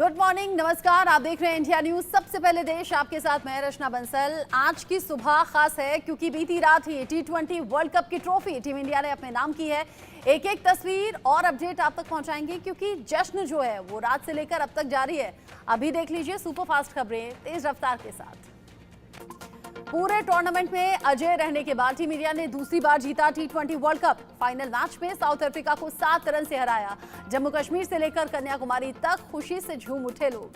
Good morning, नमस्कार। आप देख रहे हैं इंडिया न्यूज। सबसे पहले देश, आपके साथ मैं रचना बंसल। आज की सुबह खास है क्योंकि बीती रात ही T20 वर्ल्ड कप की ट्रॉफी टीम इंडिया ने अपने नाम की है। एक एक तस्वीर और अपडेट आप तक पहुंचाएंगे क्योंकि जश्न जो है वो रात से लेकर अब तक जारी है। अभी देख लीजिए सुपरफास्ट खबरें तेज रफ्तार के साथ। पूरे टूर्नामेंट में अजय रहने के बाद टीम इंडिया ने दूसरी बार जीता T20 world cup. Final match में साउथ अफ्रीका को 7 रन से हराया। जम्मू कश्मीर से लेकर कन्याकुमारी तक खुशी से झूम उठे लोग।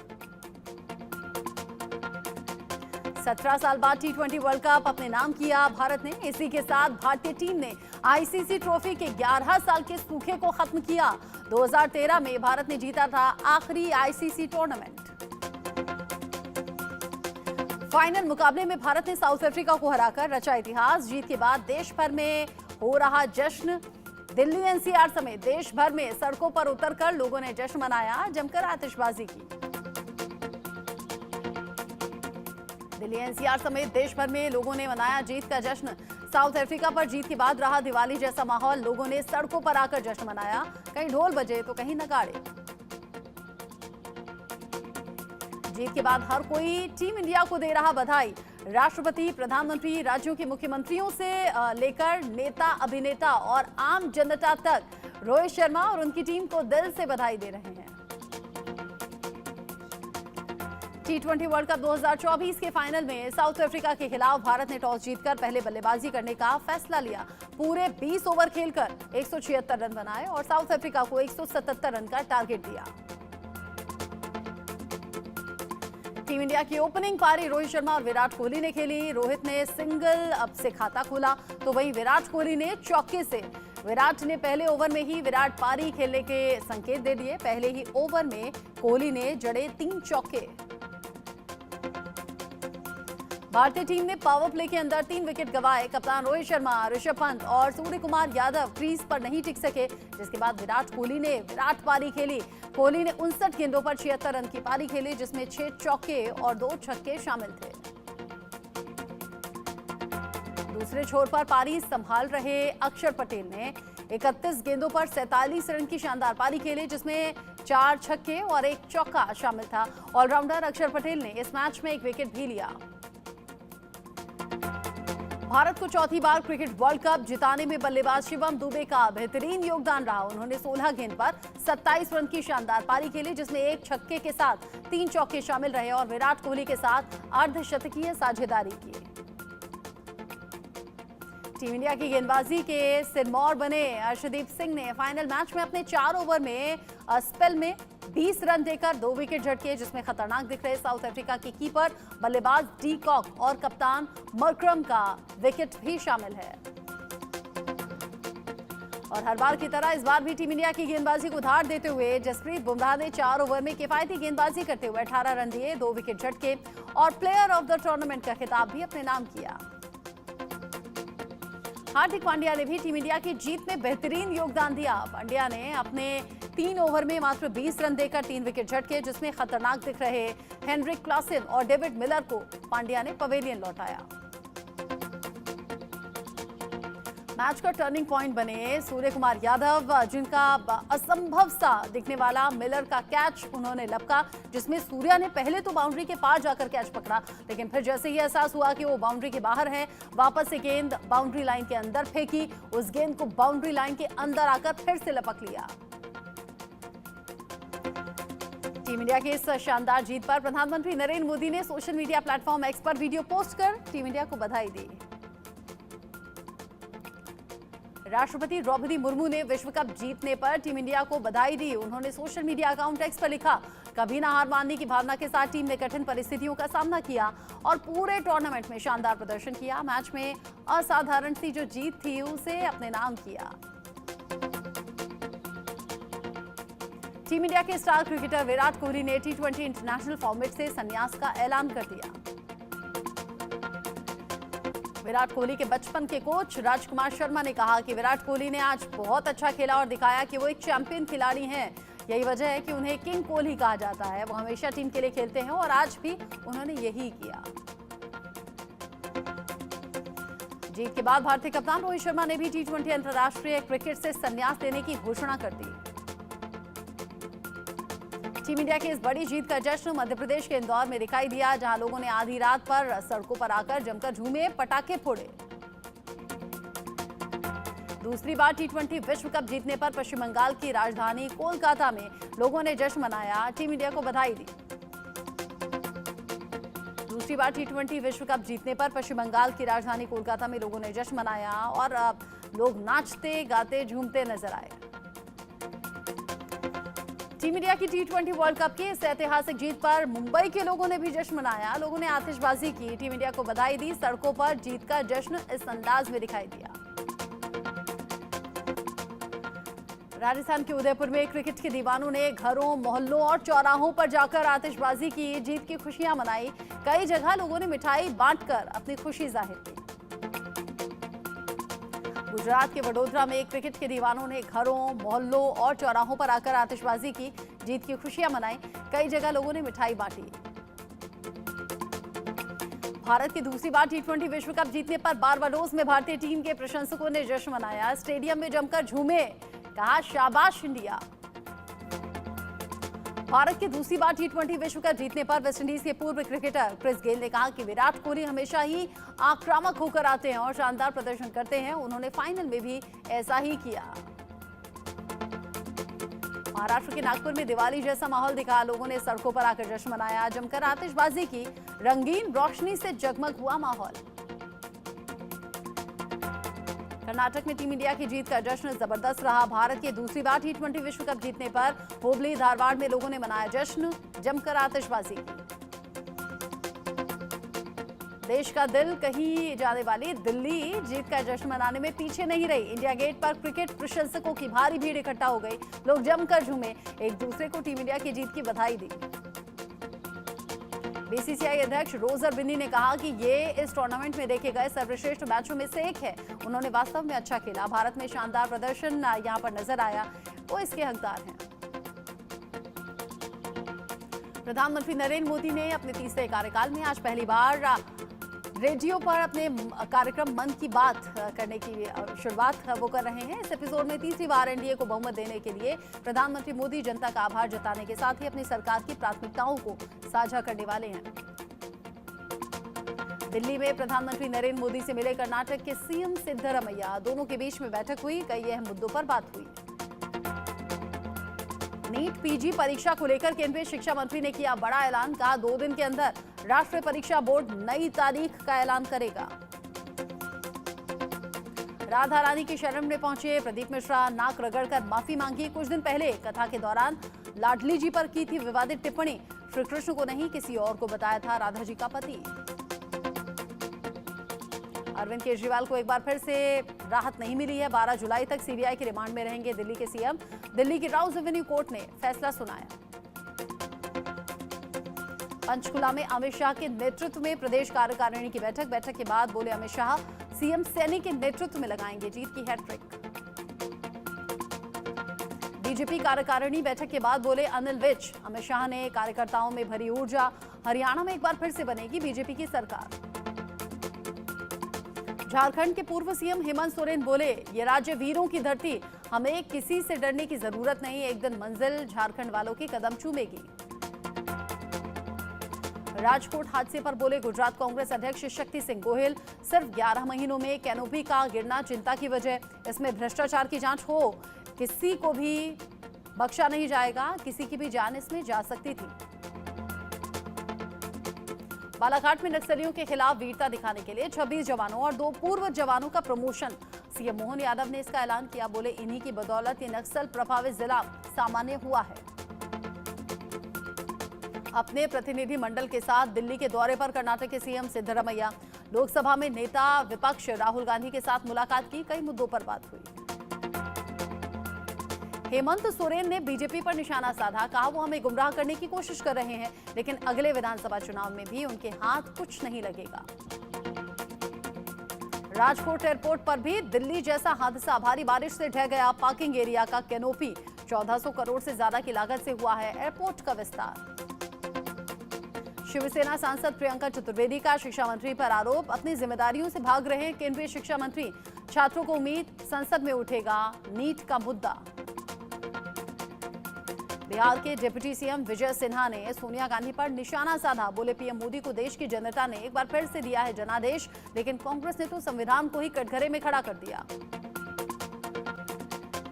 17 साल बाद T20 वर्ल्ड कप अपने नाम किया भारत ने। इसी के साथ भारतीय टीम ने आईसीसी ट्रॉफी के 11 साल के सूखे को खत्म किया। 2013 में भारत ने जीता था आखिरी आईसीसी टूर्नामेंट। फाइनल मुकाबले में भारत ने साउथ अफ्रीका को हराकर रचा इतिहास। जीत के बाद देश भर में हो रहा जश्न। दिल्ली एनसीआर समेत देश भर में सड़कों पर उतरकर लोगों ने जश्न मनाया, जमकर आतिशबाजी की। दिल्ली एनसीआर समेत देश भर में लोगों ने मनाया जीत का जश्न। साउथ अफ्रीका पर जीत के बाद रहा दिवाली जैसा माहौल। लोगों ने सड़कों पर आकर जश्न मनाया। कहीं ढोल बजे तो कहीं नगाड़े। जीत के बाद हर कोई टीम इंडिया को दे रहा बधाई। राष्ट्रपति, प्रधानमंत्री, राज्यों के मुख्यमंत्रियों से लेकर नेता, अभिनेता और आम जनता तक रोहित शर्मा और उनकी टीम को दिल से बधाई दे रहे हैं। T20 वर्ल्ड कप 2024 के फाइनल में साउथ अफ्रीका के खिलाफ भारत ने टॉस जीतकर पहले बल्लेबाजी करने का फैसला लिया। पूरे 20 ओवर खेलकर 176 रन बनाए और साउथ अफ्रीका को 177 रन का टारगेट दिया। टीम इंडिया की ओपनिंग पारी रोहित शर्मा और विराट कोहली ने खेली। रोहित ने सिंगल अब से खाता खोला तो वहीं विराट कोहली ने चौके से। विराट ने पहले ओवर में ही विराट पारी खेलने के संकेत दे दिए। पहले ही ओवर में कोहली ने जड़े 3 चौके। भारतीय टीम ने पावर प्ले के अंदर 3 विकेट गंवाए। कप्तान रोहित शर्मा, ऋषभ पंत और सूर्य कुमार यादव क्रीज पर नहीं टिक सके, जिसके बाद विराट कोहली ने विराट पारी खेली। कोहली ने 59 गेंदों पर 76 रन की पारी खेली, जिसमें 6 चौके और 2 छक्के शामिल थे। दूसरे छोर पर पारी संभाल रहे अक्षर पटेल ने 31 गेंदों पर 47 रन की शानदार पारी खेली, जिसमें 4 छक्के और 1 चौका शामिल था। ऑलराउंडर अक्षर पटेल ने इस मैच में 1 विकेट भी लिया। भारत को चौथी बार क्रिकेट वर्ल्ड कप जिताने में बल्लेबाज शिवम दुबे का बेहतरीन योगदान रहा। उन्होंने 16 गेंद पर 27 रन की शानदार पारी खेली, जिसमें 1 छक्के के साथ 3 चौके शामिल रहे और विराट कोहली के साथ अर्धशतकीय साझेदारी की। टीम इंडिया की गेंदबाजी के सिरमौर बने अर्शदीप सिंह ने फाइनल मैच में अपने 4 ओवर में स्पेल में 20 रन देकर 2 विकेट झटके, जिसमें खतरनाक दिख रहे साउथ अफ्रीका के कीपर बल्लेबाज डी कॉक और कप्तान मरक्रम का विकेट भी शामिल है। और हर बार की तरह इस बार भी टीम इंडिया की गेंदबाजी को धार देते हुए जसप्रीत बुमराह ने 4 ओवर में किफायती गेंदबाजी करते हुए 18 रन दिए, 2 विकेट झटके और प्लेयर ऑफ द टूर्नामेंट का खिताब भी अपने नाम किया। हार्दिक पांड्या ने भी टीम इंडिया की जीत में बेहतरीन योगदान दिया। पांड्या ने अपने 3 ओवर में मात्र 20 रन देकर 3 विकेट झटके, जिसमें खतरनाक दिख रहे हेनरिक क्लासन और डेविड मिलर को पांड्या ने पवेलियन लौटाया। मैच का टर्निंग पॉइंट बने सूर्य कुमार यादव, जिनका असंभव सा दिखने वाला मिलर का कैच उन्होंने लपका, जिसमें सूर्या ने पहले तो बाउंड्री के पार जाकर कैच पकड़ा, लेकिन फिर जैसे ही एहसास हुआ कि वो बाउंड्री के बाहर है, वापस से गेंद बाउंड्री लाइन के अंदर फेंकी। उस गेंद को बाउंड्री लाइन के अंदर आकर फिर से लपक लिया। टीम इंडिया की इस शानदार जीत पर प्रधानमंत्री नरेंद्र मोदी ने सोशल मीडिया प्लेटफॉर्म एक्स पर वीडियो पोस्ट कर टीम इंडिया को बधाई दी। राष्ट्रपति द्रौपदी मुर्मू ने विश्व कप जीतने पर टीम इंडिया को बधाई दी। उन्होंने सोशल मीडिया अकाउंट एक्स पर लिखा, कभी ना हार मानने की भावना के साथ टीम ने कठिन परिस्थितियों का सामना किया और पूरे टूर्नामेंट में शानदार प्रदर्शन किया। मैच में असाधारण सी जो जीत थी उसे अपने नाम किया। टीम इंडिया के स्टार क्रिकेटर विराट कोहली ने T20 इंटरनेशनल फॉर्मेट से संन्यास का ऐलान कर दिया। विराट कोहली के बचपन के कोच राजकुमार शर्मा ने कहा कि विराट कोहली ने आज बहुत अच्छा खेला और दिखाया कि वो एक चैंपियन खिलाड़ी हैं। यही वजह है कि उन्हें किंग कोहली कहा जाता है। वो हमेशा टीम के लिए खेलते हैं और आज भी उन्होंने यही किया। जीत के बाद भारतीय कप्तान रोहित शर्मा ने भी T20 अंतर्राष्ट्रीय क्रिकेट से संन्यास लेने की घोषणा कर दी। टीम इंडिया की इस बड़ी जीत का जश्न मध्य प्रदेश के इंदौर में दिखाई दिया, जहां लोगों ने आधी रात पर सड़कों पर आकर जमकर झूमे, पटाखे फोड़े। दूसरी बार टी20 विश्व कप जीतने पर पश्चिम बंगाल की राजधानी कोलकाता में लोगों ने जश्न मनाया, टीम इंडिया को बधाई दी। दूसरी बार टी20 विश्व कप जीतने पर पश्चिम बंगाल की राजधानी कोलकाता में लोगों ने जश्न मनाया और लोग नाचते गाते झूमते नजर आए। टीम इंडिया की टी20 वर्ल्ड कप की इस ऐतिहासिक जीत पर मुंबई के लोगों ने भी जश्न मनाया। लोगों ने आतिशबाजी की, टीम इंडिया को बधाई दी। सड़कों पर जीत का जश्न इस अंदाज में दिखाई दिया। राजस्थान के उदयपुर में क्रिकेट के दीवानों ने घरों, मोहल्लों और चौराहों पर जाकर आतिशबाजी की, जीत की खुशियां मनाई। कई जगह लोगों ने मिठाई बांटकर अपनी खुशी जाहिर की। गुजरात के वडोदरा में क्रिकेट के दीवानों ने घरों, मोहल्लों और चौराहों पर आकर आतिशबाजी की, जीत की खुशियां मनाई। कई जगह लोगों ने मिठाई बांटी। भारत की दूसरी बार टी20 विश्व कप जीतने पर बारबाडोस में भारतीय टीम के प्रशंसकों ने जश्न मनाया, स्टेडियम में जमकर झूमे, कहा शाबाश इंडिया। भारत की दूसरी बार टी20 विश्व कप जीतने पर वेस्टइंडीज के पूर्व क्रिकेटर क्रिस गेल ने कहा कि विराट कोहली हमेशा ही आक्रामक होकर आते हैं और शानदार प्रदर्शन करते हैं। उन्होंने फाइनल में भी ऐसा ही किया। महाराष्ट्र के नागपुर में दिवाली जैसा माहौल दिखा, लोगों ने सड़कों पर आकर जश्न मनाया, जमकर आतिशबाजी की, रंगीन रोशनी से जगमग हुआ माहौल। कर्नाटक में टीम इंडिया की जीत का जश्न जबरदस्त रहा। भारत के दूसरी बार टी20 विश्व कप जीतने पर हुबली, धारवाड़ में लोगों ने मनाया जश्न, जमकर आतिशबाजी की। देश का दिल कहीं जाने वाली दिल्ली जीत का जश्न मनाने में पीछे नहीं रही। इंडिया गेट पर क्रिकेट प्रशंसकों की भारी भीड़ इकट्ठा हो गई। लोग जमकर झूमे, एक दूसरे को टीम इंडिया की जीत की बधाई दी। बीसीसीआई अध्यक्ष रोजर बिन्नी ने कहा कि ये इस टूर्नामेंट में देखे गए सर्वश्रेष्ठ मैचों में से एक है। उन्होंने वास्तव में अच्छा खेला। भारत में शानदार प्रदर्शन यहां पर नजर आया, वो इसके हकदार हैं। प्रधानमंत्री नरेंद्र मोदी ने अपने तीसरे कार्यकाल में आज पहली बार रेडियो पर अपने कार्यक्रम मन की बात करने की शुरुआत वो कर रहे हैं। इस एपिसोड में तीसरी बार एनडीए को बहुमत देने के लिए प्रधानमंत्री मोदी जनता का आभार जताने के साथ ही अपनी सरकार की प्राथमिकताओं को साझा करने वाले हैं। दिल्ली में प्रधानमंत्री नरेंद्र मोदी से मिले कर्नाटक के सीएम सिद्धरमैया, दोनों के बीच में बैठक हुई, कई अहम मुद्दों पर बात हुई। नीट पीजी परीक्षा को लेकर केंद्रीय शिक्षा मंत्री ने किया बड़ा ऐलान, कहा 2 दिन के अंदर राष्ट्रीय परीक्षा बोर्ड नई तारीख का ऐलान करेगा। राधा रानी की शरण में पहुंचे प्रदीप मिश्रा, नाक रगड़कर माफी मांगी। कुछ दिन पहले कथा के दौरान लाडली जी पर की थी विवादित टिप्पणी, श्री कृष्ण को नहीं किसी और को बताया था राधा जी का पति। अरविंद केजरीवाल को एक बार फिर से राहत नहीं मिली है। 12 जुलाई तक सीबीआई के रिमांड में रहेंगे दिल्ली के सीएम। दिल्ली की राउज एवेन्यू कोर्ट ने फैसला सुनाया। पंचकुला में अमित शाह के नेतृत्व में प्रदेश कार्यकारिणी की बैठक के बाद बोले अमित शाह, सीएम सैनी के नेतृत्व में लगाएंगे जीत की हैट्रिक। बीजेपी कार्यकारिणी बैठक के बाद बोले अनिल विज, अमित शाह ने कार्यकर्ताओं में भरी ऊर्जा, हरियाणा में एक बार फिर से बनेगी बीजेपी की सरकार। झारखंड के पूर्व सीएम हेमंत सोरेन बोले, ये राज्य वीरों की धरती, हमें किसी से डरने की जरूरत नहीं, एक दिन मंजिल झारखंड वालों की कदम चूमेगी। राजकोट हादसे पर बोले गुजरात कांग्रेस अध्यक्ष शक्ति सिंह गोहिल, सिर्फ 11 महीनों में कैनोपी का गिरना चिंता की वजह, इसमें भ्रष्टाचार की जांच हो, किसी को भी बख्शा नहीं जाएगा, किसी की भी जान इसमें जा सकती थी। बालाघाट में नक्सलियों के खिलाफ वीरता दिखाने के लिए 26 जवानों और 2 पूर्व जवानों का प्रमोशन, सीएम मोहन यादव ने इसका ऐलान किया। बोले इन्हीं की बदौलत ये नक्सल प्रभावित जिला सामान्य हुआ है। अपने प्रतिनिधि मंडल के साथ दिल्ली के दौरे पर कर्नाटक के सीएम सिद्धरमैया, लोकसभा में नेता विपक्ष राहुल गांधी के साथ मुलाकात की, कई मुद्दों पर बात हुई। हेमंत सोरेन ने बीजेपी पर निशाना साधा, कहा वो हमें गुमराह करने की कोशिश कर रहे हैं, लेकिन अगले विधानसभा चुनाव में भी उनके हाथ कुछ नहीं लगेगा। राजकोट एयरपोर्ट पर भी दिल्ली जैसा हादसा, भारी बारिश से ढह गया पार्किंग एरिया का कैनोपी, 1400 करोड़ से ज्यादा की लागत से हुआ है एयरपोर्ट का विस्तार। शिवसेना सांसद प्रियंका चतुर्वेदी का शिक्षा मंत्री पर आरोप, अपनी जिम्मेदारियों से भाग रहे केंद्रीय शिक्षा मंत्री, छात्रों को उम्मीद संसद में उठेगा नीट का मुद्दा। बिहार के डिप्टी सीएम विजय सिन्हा ने सोनिया गांधी पर निशाना साधा। बोले पीएम मोदी को देश की जनता ने एक बार फिर से दिया है जनादेश, लेकिन कांग्रेस ने तो संविधान को ही कटघरे में खड़ा कर दिया।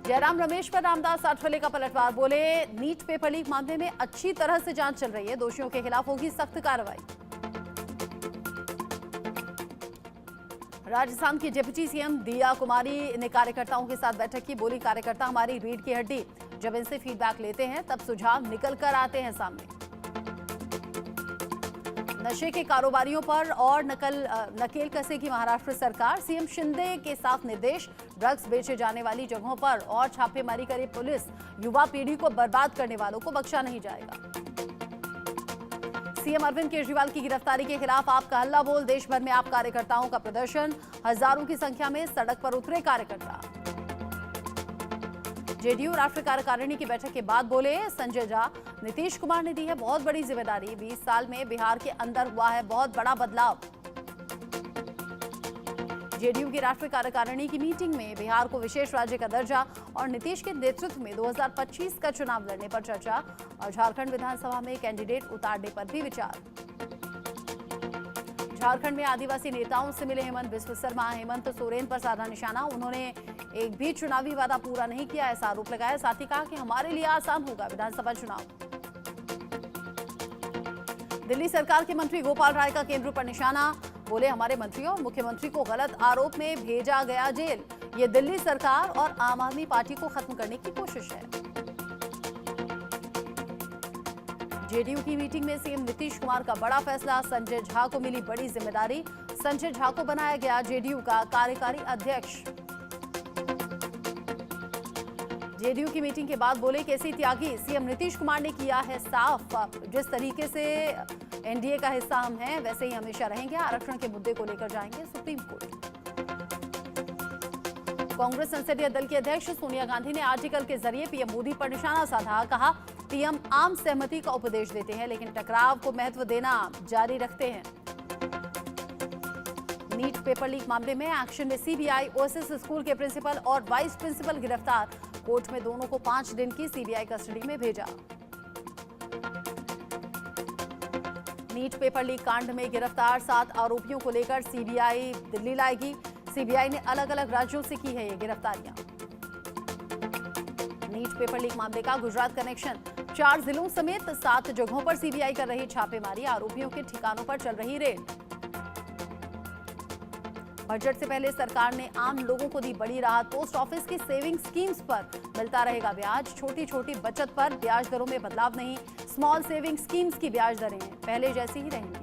जयराम रमेश पर रामदास आठवले का पलटवार। बोले नीट पेपर लीक मामले में अच्छी तरह से जांच चल रही है, दोषियों के खिलाफ होगी सख्त कार्रवाई। राजस्थान की डिप्टी सीएम दिया कुमारी ने कार्यकर्ताओं के साथ बैठक की। बोली कार्यकर्ता हमारी रीढ़ की हड्डी, जब इनसे फीडबैक लेते हैं तब सुझाव निकल कर आते हैं सामने। नशे के कारोबारियों पर और नकेल कसेगी महाराष्ट्र सरकार। सीएम शिंदे के साफ निर्देश, ड्रग्स बेचे जाने वाली जगहों पर और छापेमारी करे पुलिस। युवा पीढ़ी को बर्बाद करने वालों को बख्शा नहीं जाएगा। सीएम अरविंद केजरीवाल की गिरफ्तारी के खिलाफ आपका हल्ला बोल। देश भर में आप कार्यकर्ताओं का प्रदर्शन, हजारों की संख्या में सड़क पर उतरे कार्यकर्ता। जेडीयू राष्ट्रीय कार्यकारिणी की बैठक के बाद बोले संजय झा, नीतीश कुमार ने दी है बहुत बड़ी जिम्मेदारी। 20 साल में बिहार के अंदर हुआ है बहुत बड़ा बदलाव। जेडीयू की राष्ट्रीय कार्यकारिणी की मीटिंग में बिहार को विशेष राज्य का दर्जा और नीतीश के नेतृत्व में 2025 का चुनाव लड़ने पर चर्चा और झारखंड विधानसभा में कैंडिडेट उतारने पर भी विचार। झारखंड में आदिवासी नेताओं से मिले हेमंत बिस्व शर्मा। हेमंत सोरेन पर साधा निशाना, उन्होंने एक भी चुनावी वादा पूरा नहीं किया, ऐसा आरोप लगाया। साथ ही कहा कि हमारे लिए आसान होगा विधानसभा चुनाव। दिल्ली सरकार के मंत्री गोपाल राय का केंद्र पर निशाना। बोले हमारे मंत्रियों और मुख्यमंत्री को गलत आरोप में भेजा गया जेल। ये दिल्ली सरकार और आम आदमी पार्टी को खत्म करने की कोशिश है। जेडीयू की मीटिंग में सीएम नीतीश कुमार का बड़ा फैसला। संजय झा को मिली बड़ी जिम्मेदारी। संजय झा को बनाया गया जेडीयू का कार्यकारी अध्यक्ष। जेडीयू की मीटिंग के बाद बोले केसी त्यागी, सीएम नीतीश कुमार ने किया है साफ, जिस तरीके से एनडीए का हिस्सा हम हैं वैसे ही हमेशा रहेंगे। आरक्षण के मुद्दे को लेकर जाएंगे सुप्रीम कोर्ट। कांग्रेस संसदीय दल की अध्यक्ष सोनिया गांधी ने आर्टिकल के जरिए पीएम मोदी पर निशाना साधा। कहा पीएम आम सहमति का उपदेश देते हैं लेकिन टकराव को महत्व देना जारी रखते हैं। नीट पेपर लीक मामले में एक्शन में सीबीआई। ओएसएस स्कूल के प्रिंसिपल और वाइस प्रिंसिपल गिरफ्तार। कोर्ट में दोनों को 5 दिन की सीबीआई कस्टडी में भेजा। नीट पेपर लीक कांड में गिरफ्तार 7 आरोपियों को लेकर सीबीआई दिल्ली लाएगी। सीबीआई ने अलग अलग राज्यों से की है ये गिरफ्तारियां। नीट पेपर लीक मामले का गुजरात कनेक्शन। 4 जिलों समेत 7 जगहों पर सीबीआई कर रही छापेमारी। आरोपियों के ठिकानों पर चल रही रेड। बजट से पहले सरकार ने आम लोगों को दी बड़ी राहत। पोस्ट ऑफिस की सेविंग स्कीम्स पर मिलता रहेगा ब्याज। छोटी छोटी बचत पर ब्याज दरों में बदलाव नहीं। स्मॉल सेविंग स्कीम्स की ब्याज दरें पहले जैसी ही रहेंगी।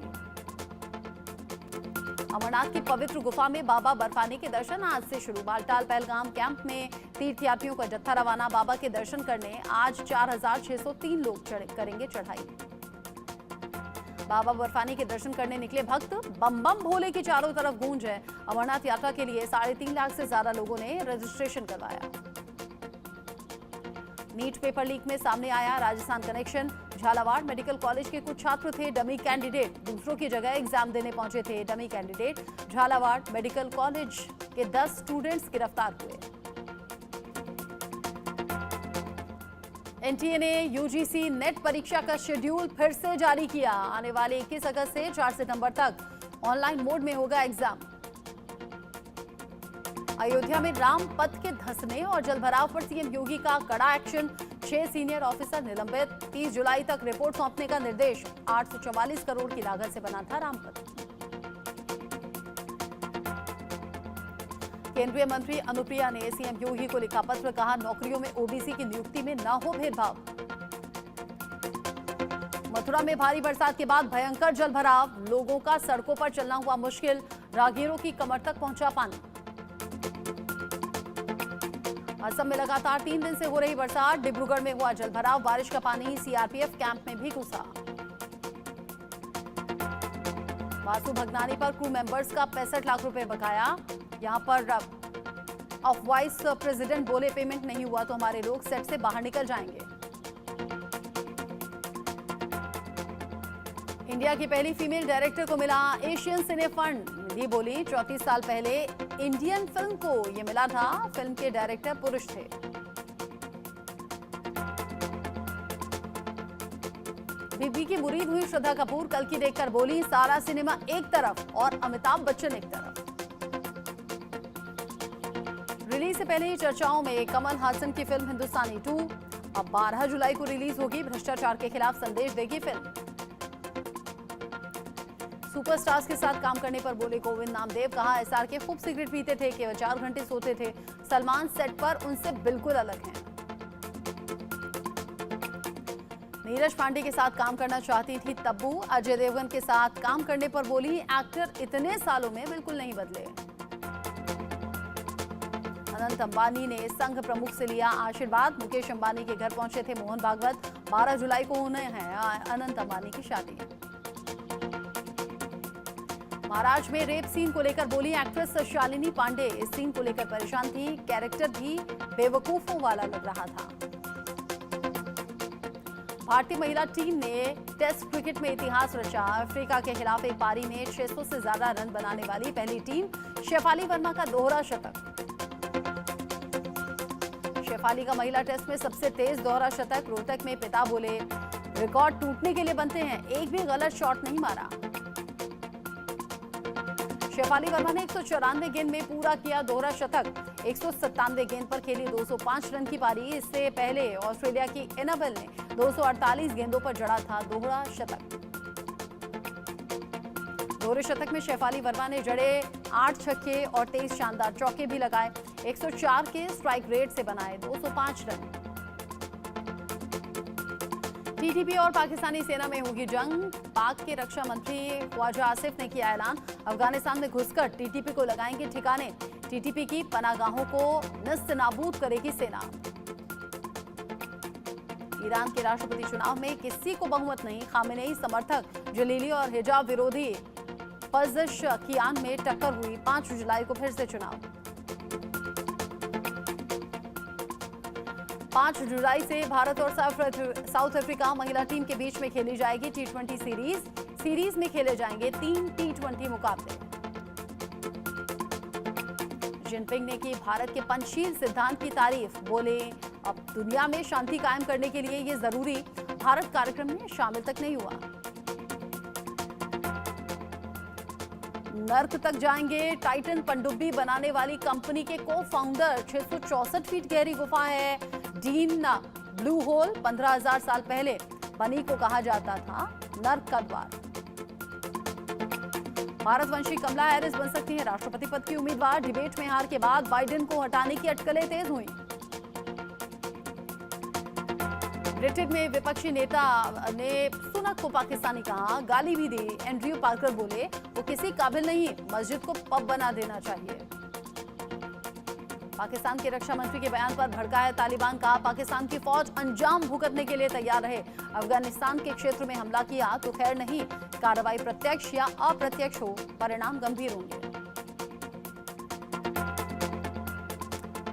अमरनाथ की पवित्र गुफा में बाबा बर्फानी के दर्शन आज से शुरू। बालटाल पहलगाम कैंप में तीर्थयात्रियों का जत्था रवाना। बाबा के दर्शन करने आज 4603 लोग करेंगे चढ़ाई। बाबा बर्फानी के दर्शन करने निकले भक्त। बम बम भोले की चारों तरफ गूंज है। अमरनाथ यात्रा के लिए 3.5 लाख से ज्यादा लोगों ने रजिस्ट्रेशन करवाया। नीट पेपर लीक में सामने आया Rajasthan connection. Jhalawar medical college के कुछ छात्र थे डमी कैंडिडेट। दूसरों की जगह एग्जाम देने पहुंचे थे dummy candidate. Jhalawar medical college के 10 स्टूडेंट्स गिरफ्तार हुए। एनटीए ने यूजीसी नेट परीक्षा का शेड्यूल फिर से जारी किया। आने वाले 21 अगस्त से 4 सितंबर तक ऑनलाइन मोड में होगा एग्जाम। अयोध्या में राम पथ के धंसने और जलभराव पर सीएम योगी का कड़ा एक्शन। 6 सीनियर ऑफिसर निलंबित। 30 जुलाई तक रिपोर्ट सौंपने का निर्देश। 844 करोड़ की लागत से बना था रामपथ। केंद्रीय मंत्री अनुप्रिया ने सीएम योगी को लिखा पत्र। कहा नौकरियों में ओबीसी की नियुक्ति में न हो भेदभाव। मथुरा में भारी बरसात के बाद भयंकर जलभराव। लोगों का सड़कों पर चलना हुआ मुश्किल। राहगीरों की कमर तक पहुंचा पानी। असम में लगातार 3 दिन से हो रही बरसात। डिब्रूगढ़ में हुआ जलभराव। बारिश का पानी सीआरपीएफ कैंप में भी घुसा। वासु भगनानी पर क्रू मेंबर्स का 65 लाख रुपए बकाया। यहां पर ऑफ वाइस प्रेसिडेंट बोले पेमेंट नहीं हुआ तो हमारे लोग सेट से बाहर निकल जाएंगे। इंडिया की पहली फीमेल डायरेक्टर को मिला एशियन सिने फंड। निधि बोली 34 साल पहले इंडियन फिल्म को यह मिला था। फिल्म के डायरेक्टर पुरुष थे। योगी की मुरीद हुई श्रद्धा कपूर कल की देखकर बोली, सारा सिनेमा एक तरफ और अमिताभ बच्चन एक तरफ। रिलीज से पहले ही चर्चाओं में कमल हासन की फिल्म हिंदुस्तानी 2 अब 12 जुलाई को रिलीज होगी। भ्रष्टाचार के खिलाफ संदेश देगी फिल्म। सुपरस्टार्स के साथ काम करने पर बोले गोविंद नामदेव, कहा एसआर के खूब सिगरेट पीते थे, केवल 4 घंटे सोते थे। सलमान सेट पर उनसे बिल्कुल अलग हैं। नीरज पांडे के साथ काम करना चाहती थी तब्बू। अजय देवगन के साथ काम करने पर बोली, एक्टर इतने सालों में बिल्कुल नहीं बदले। अनंत अंबानी ने संघ प्रमुख से लिया आशीर्वाद। मुकेश अंबानी के घर पहुंचे थे मोहन भागवत। 12 जुलाई को होने हैं अनंत अंबानी की शादी। महाराज में रेप सीन को लेकर बोली एक्ट्रेस शालिनी पांडे, इस सीन को लेकर परेशान थी। कैरेक्टर भी बेवकूफों वाला लग रहा था। भारतीय महिला टीम ने टेस्ट क्रिकेट में इतिहास रचा। अफ्रीका के खिलाफ एक पारी में 600 से ज्यादा रन बनाने वाली पहली टीम। शेफाली वर्मा का दोहरा शतक। शेफाली का महिला टेस्ट में सबसे तेज दोहरा शतक। रोहतक में पिता बोले, रिकॉर्ड टूटने के लिए बनते हैं, एक भी गलत शॉट नहीं मारा। शेफाली वर्मा ने 194 गेंद में पूरा किया दोहरा शतक। 197 गेंद पर खेली 205 रन की पारी। इससे पहले ऑस्ट्रेलिया की एनाबेल ने 248 गेंदों पर जड़ा था दोहरा शतक। दोहरे शतक में शेफाली वर्मा ने जड़े 8 छक्के और 23 शानदार चौके भी लगाए। 104 के स्ट्राइक रेट से बनाए 205 रन। टीटीपी और पाकिस्तानी सेना में होगी जंग। पाक के रक्षा मंत्री ख्वाजा आसिफ ने किया ऐलान, अफगानिस्तान में घुसकर टीटीपी को लगाएंगे ठिकाने। टीटीपी की पनागाहों को नस्त नाबूद करेगी सेना। ईरान के राष्ट्रपति चुनाव में किसी को बहुमत नहीं। खामेनेई समर्थक जलीली और हिजाब विरोधी पज़ेशकियान में टक्कर हुई। 5 जुलाई को फिर से चुनाव। 5 जुलाई से भारत और साउथ अफ्रीका महिला टीम के बीच में खेली जाएगी T20 सीरीज में खेले जाएंगे 3 T20 मुकाबले। जिनपिंग ने की भारत के पंचशील सिद्धांत की तारीफ। बोले, अब दुनिया में शांति कायम करने के लिए ये जरूरी, भारत कार्यक्रम में शामिल तक नहीं हुआ। नर्क तक जाएंगे टाइटन पनडुब्बी बनाने वाली कंपनी के को फाउंडर। 664 फीट गहरी गुफा है डीन ब्लू होल। 15,000 साल पहले बनी को कहा जाता था नर्क का द्वार। भारतवंशी कमला हैरिस बन सकती हैं राष्ट्रपति पद की उम्मीदवार। डिबेट में हार के बाद बाइडेन को हटाने की अटकलें तेज हुई। ब्रिटेन में विपक्षी नेता ने सुनक को पाकिस्तानी कहा, गाली भी दी। एंड्रयू पार्कर बोले, वो किसी काबिल नहीं, मस्जिद को पब बना देना चाहिए। पाकिस्तान के रक्षा मंत्री के बयान पर भड़का है तालिबान। का पाकिस्तान की फौज अंजाम भुगतने के लिए तैयार रहे। अफगानिस्तान के क्षेत्र में हमला किया तो खैर नहीं, कार्रवाई प्रत्यक्ष या अप्रत्यक्ष हो, परिणाम गंभीर होंगे।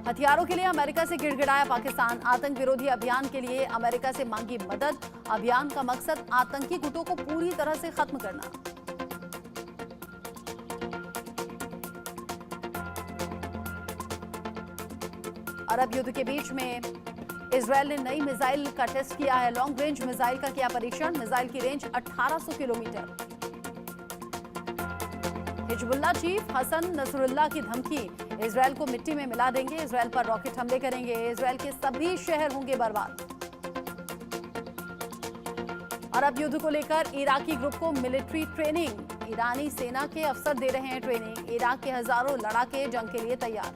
हथियारों के लिए अमेरिका से गिड़गिड़ाया पाकिस्तान। आतंक विरोधी अभियान के लिए अमेरिका से मांगी मदद। अभियान का मकसद आतंकी गुटों को पूरी तरह से खत्म करना। अरब युद्ध के बीच में इजरायल ने नई मिसाइल का टेस्ट किया है। लॉन्ग रेंज मिसाइल का किया परीक्षण। मिसाइल की range 1800 kilometre. Hezbollah chief Hassan Nasrallah की धमकी, इजरायल को मिट्टी में मिला देंगे, इजरायल पर रॉकेट हमले करेंगे, इजरायल के सभी शहर होंगे बर्बाद। अरब युद्ध को लेकर इराकी ग्रुप को मिलिट्री ट्रेनिंग। ईरानी सेना के अफसर दे रहे हैं ट्रेनिंग। इराक के हजारों लड़ाके जंग के लिए तैयार।